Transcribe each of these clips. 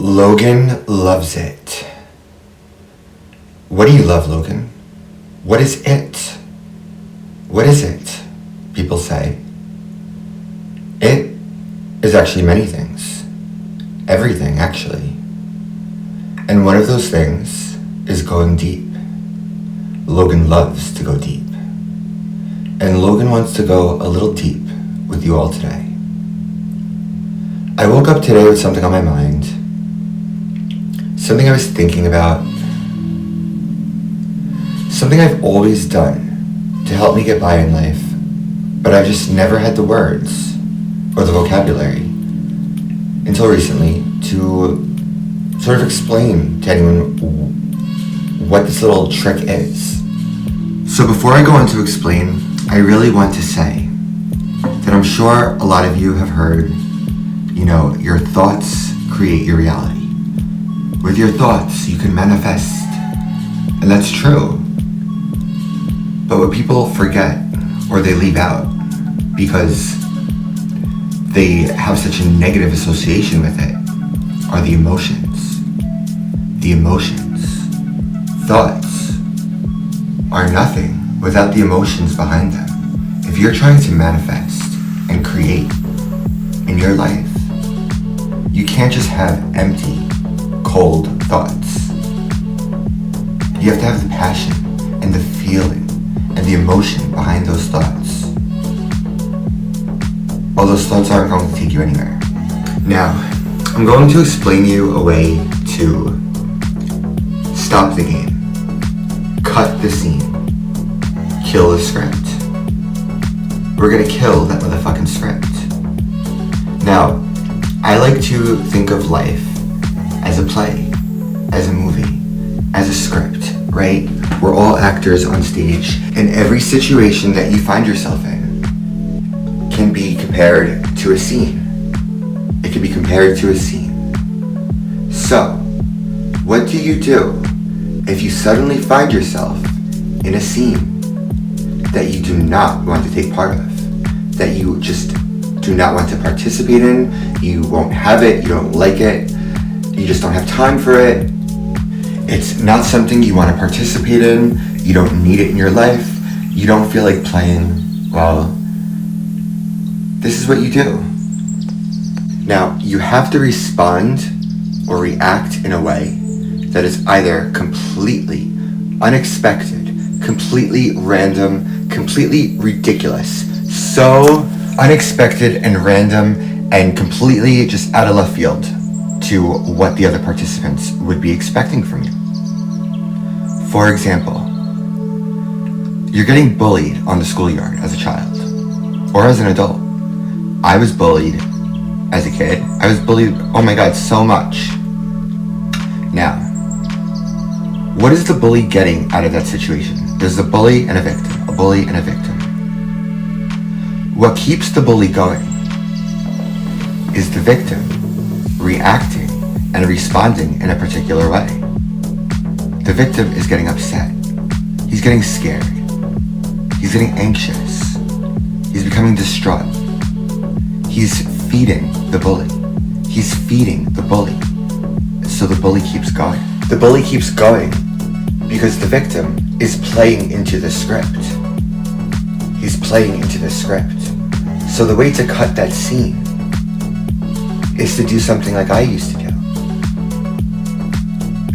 Logan loves it. What do you love, Logan? What is it? What is it? People say. It is actually many things. Everything, actually. And one of those things is going deep. Logan loves to go deep. And Logan wants to go a little deep with you all today. I woke up today with something on my mind. Something I was thinking about. Something I've always done to help me get by in life, but I've just never had the words or the vocabulary until recently to sort of explain to anyone what this little trick is. So before I go on to explain, I really want to say that I'm sure a lot of you have heard, your thoughts create your reality. With your thoughts, you can manifest, and that's true. But what people forget or they leave out because they have such a negative association with it are the emotions. The emotions. Thoughts are nothing without the emotions behind them. If you're trying to manifest and create in your life, you can't just have empty, cold thoughts. You have to have the passion and the feeling and the emotion behind those thoughts. All those thoughts aren't going to take you anywhere. Now, I'm going to explain you a way to stop the game, cut the scene, kill the script. We're gonna kill that motherfucking script. Now, I like to think of life as a play, as a movie, as a script, right? We're all actors on stage, and every situation that you find yourself in can be compared to a scene. It can be compared to a scene. So, what do you do if you suddenly find yourself in a scene that you do not want to take part of, that you just do not want to participate in, you won't have it, you don't like it, you just don't have time for it, it's not something you want to participate in, you don't need it in your life, you don't feel like playing, well, this is what you do. Now, you have to respond or react in a way that is either completely unexpected, completely random, completely ridiculous, so unexpected and random and completely just out of left field to what the other participants would be expecting from you. For example, you're getting bullied on the schoolyard as a child or as an adult. I was bullied as a kid. I was bullied, oh my God, so much. Now, what is the bully getting out of that situation? There's a bully and a victim, a bully and a victim. What keeps the bully going is the victim reacting and responding in a particular way. The victim is getting upset. He's getting scared. He's getting anxious. He's becoming distraught. He's feeding the bully. He's feeding the bully. So the bully keeps going. The bully keeps going because the victim is playing into the script. He's playing into the script. So the way to cut that scene is to do something like I used to do.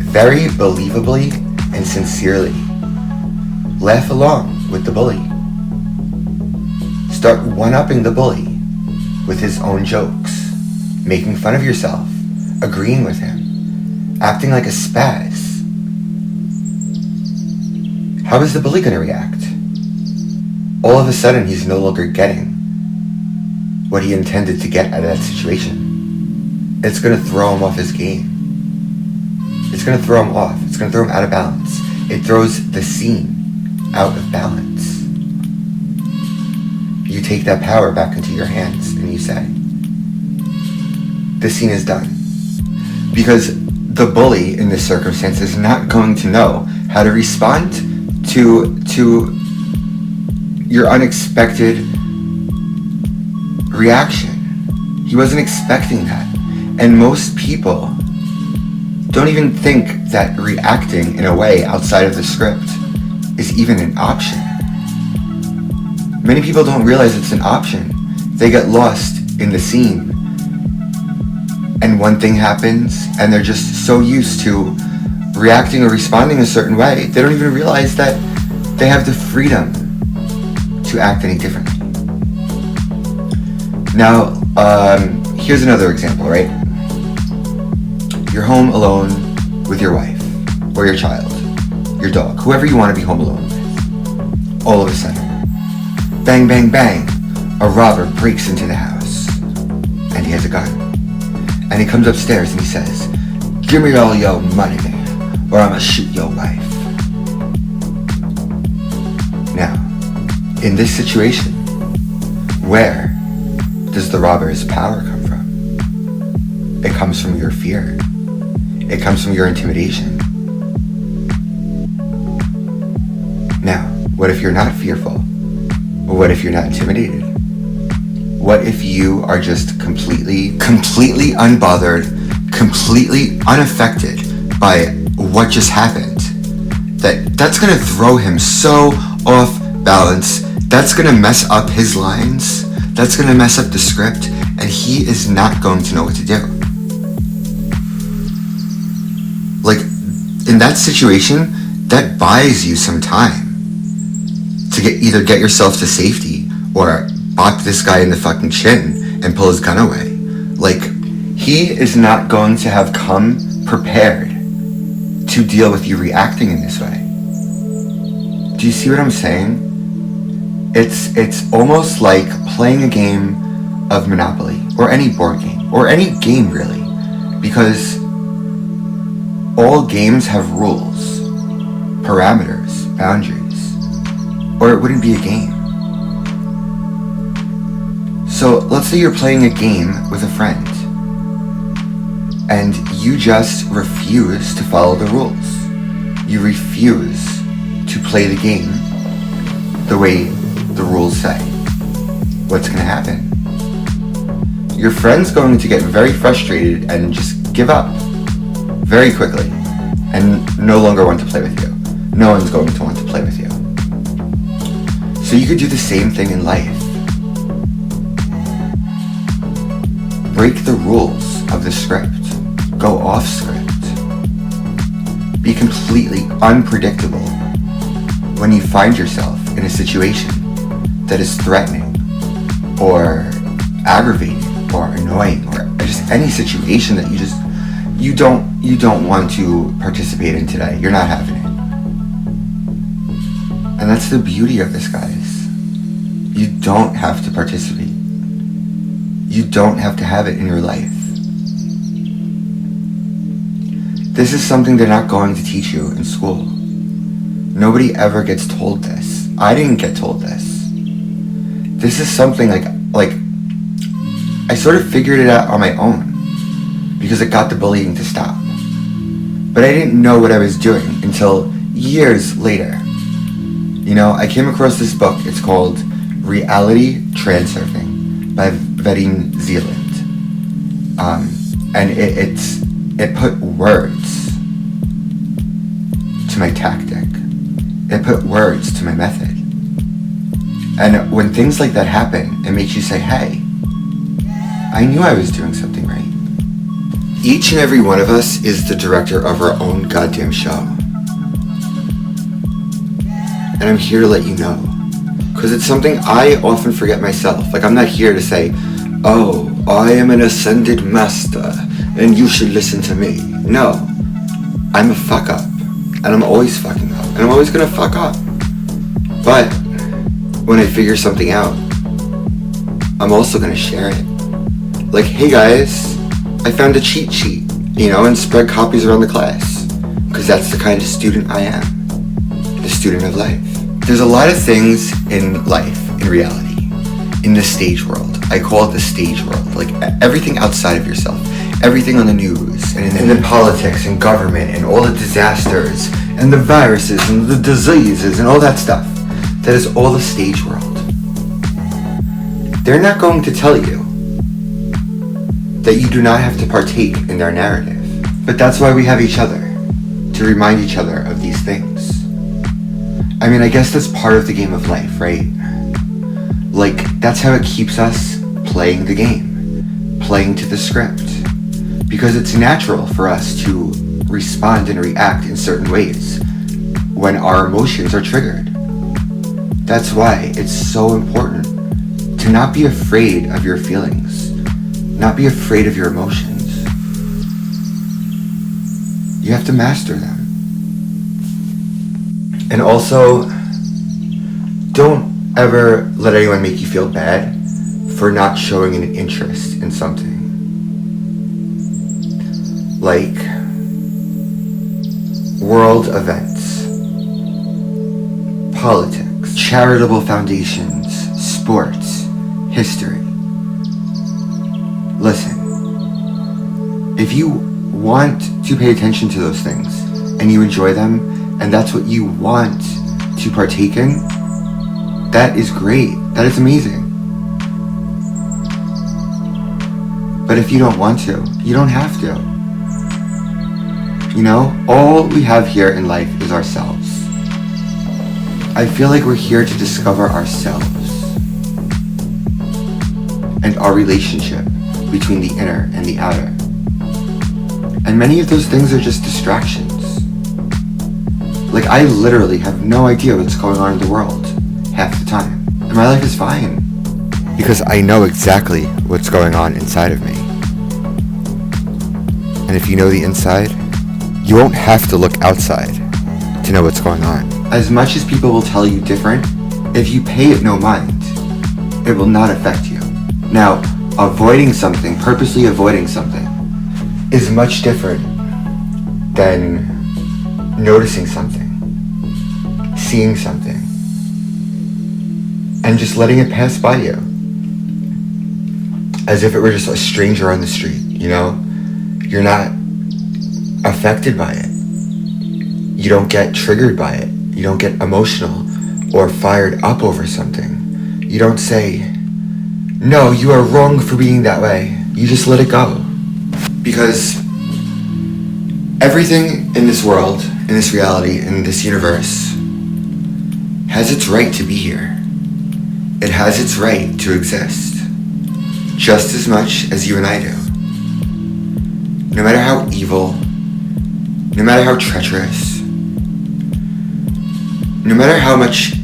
Very believably and sincerely, laugh along with the bully. Start one-upping the bully with his own jokes, making fun of yourself, agreeing with him, acting like a spaz. How is the bully going to react? All of a sudden, he's no longer getting what he intended to get out of that situation. It's going to throw him off his game. It's going to throw him off. It's going to throw him out of balance. It throws the scene out of balance. You take that power back into your hands and you say, this scene is done. Because the bully in this circumstance is not going to know how to respond to your unexpected reaction. He wasn't expecting that. And most people don't even think that reacting in a way outside of the script is even an option. Many people don't realize it's an option. They get lost in the scene, and one thing happens, and they're just so used to reacting or responding a certain way, they don't even realize that they have the freedom to act any differently. Now, here's another example, right? You're home alone with your wife, or your child, your dog, whoever you want to be home alone with. All of a sudden, bang, bang, bang, a robber breaks into the house, and he has a gun. And he comes upstairs and he says, "Give me all your money, or I'm gonna shoot your wife." Now, in this situation, where does the robber's power come from? It comes from your fear. It comes from your intimidation. Now, what if you're not fearful? Or what if you're not intimidated? What if you are just completely unbothered, completely unaffected by what just happened? That's gonna throw him so off balance. That's gonna mess up his lines. That's gonna mess up the script, and he is not going to know what to do. Like, in that situation, that buys you some time to either get yourself to safety or bop this guy in the fucking chin and pull his gun away. Like, he is not going to have come prepared to deal with you reacting in this way. Do you see what I'm saying? It's almost like playing a game of Monopoly, or any board game, or any game really, because all games have rules, parameters, boundaries, or it wouldn't be a game. So let's say you're playing a game with a friend, and you just refuse to follow the rules. You refuse to play the game the way the rules say. What's going to happen? Your friend's going to get very frustrated and just give up very quickly and no longer want to play with you. No one's going to want to play with you. So you could do the same thing in life. Break the rules of the script. Go off script. Be completely unpredictable when you find yourself in a situation that is threatening or aggravating or annoying, or just any situation that you don't want to participate in today. You're not having it. And that's the beauty of this, guys. You don't have to participate. You don't have to have it in your life. This is something they're not going to teach you in school. Nobody ever gets told this. I didn't get told this. This is something like I sort of figured it out on my own because it got the bullying to stop. But I didn't know what I was doing until years later. You know, I came across this book. It's called Reality Transurfing by Vedding Zealand. And it put words to my tactic. It put words to my method. And when things like that happen, it makes you say, hey, I knew I was doing something right. Each and every one of us is the director of our own goddamn show. And I'm here to let you know. Because it's something I often forget myself. Like, I'm not here to say, oh, I am an ascended master and you should listen to me. No. I'm a fuck up. And I'm always fucking up. And I'm always gonna fuck up. But when I figure something out, I'm also gonna share it. Like, hey guys, I found a cheat sheet, and spread copies around the class. Because that's the kind of student I am. The student of life. There's a lot of things in life, in reality, in the stage world. I call it the stage world. Like, everything outside of yourself. Everything on the news, and in the politics, and government, and all the disasters, and the viruses, and the diseases, and all that stuff. That is all the stage world. They're not going to tell you that you do not have to partake in their narrative. But that's why we have each other, to remind each other of these things. I mean, I guess that's part of the game of life, right? Like, that's how it keeps us playing the game, playing to the script. Because it's natural for us to respond and react in certain ways when our emotions are triggered. That's why it's so important to not be afraid of your feelings, not be afraid of your emotions. You have to master them. And also, don't ever let anyone make you feel bad for not showing an interest in something. Like world events, politics, charitable foundations, sports, history. Listen, if you want to pay attention to those things and you enjoy them and that's what you want to partake in, that is great. That is amazing. But if you don't want to, you don't have to. You know, all we have here in life is ourselves. I feel like we're here to discover ourselves and our relationship between the inner and the outer. And many of those things are just distractions. Like, I literally have no idea what's going on in the world half the time. And my life is fine. Because I know exactly what's going on inside of me. And if you know the inside, you won't have to look outside to know what's going on. As much as people will tell you different, if you pay it no mind, it will not affect you. Now, avoiding something, purposely avoiding something, is much different than noticing something, seeing something, and just letting it pass by you. As if it were just a stranger on the street, you know? You're not affected by it. You don't get triggered by it. You don't get emotional or fired up over something. You don't say, no, you are wrong for being that way. You just let it go. Because everything in this world, in this reality, in this universe, has its right to be here. It has its right to exist. Just as much as you and I do. No matter how evil, no matter how treacherous, no matter how much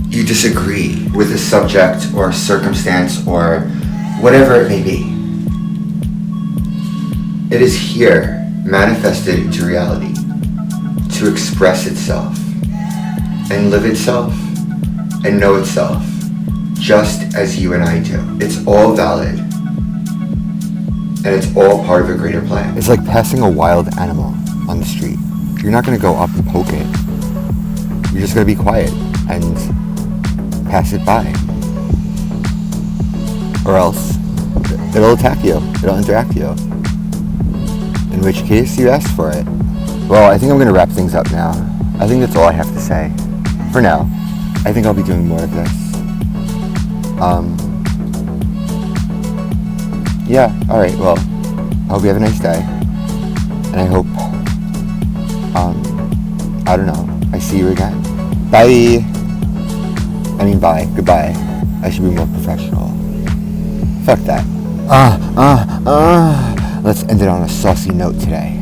you disagree with a subject or circumstance or whatever it may be, it is here, manifested into reality, to express itself and live itself and know itself, just as you and I do. It's all valid, and it's all part of a greater plan. It's like passing a wild animal on the street. You're not going to go up and poke it. You're just going to be quiet and pass it by. Or else it'll attack you. It'll interact you. In which case you asked for it. Well, I think I'm going to wrap things up now. I think that's all I have to say. For now. I think I'll be doing more of this. Yeah, alright, well, I hope you have a nice day. And I hope, I don't know, I see you again. Bye! I mean bye, goodbye. I should be more professional. Fuck that. Let's end it on a saucy note today.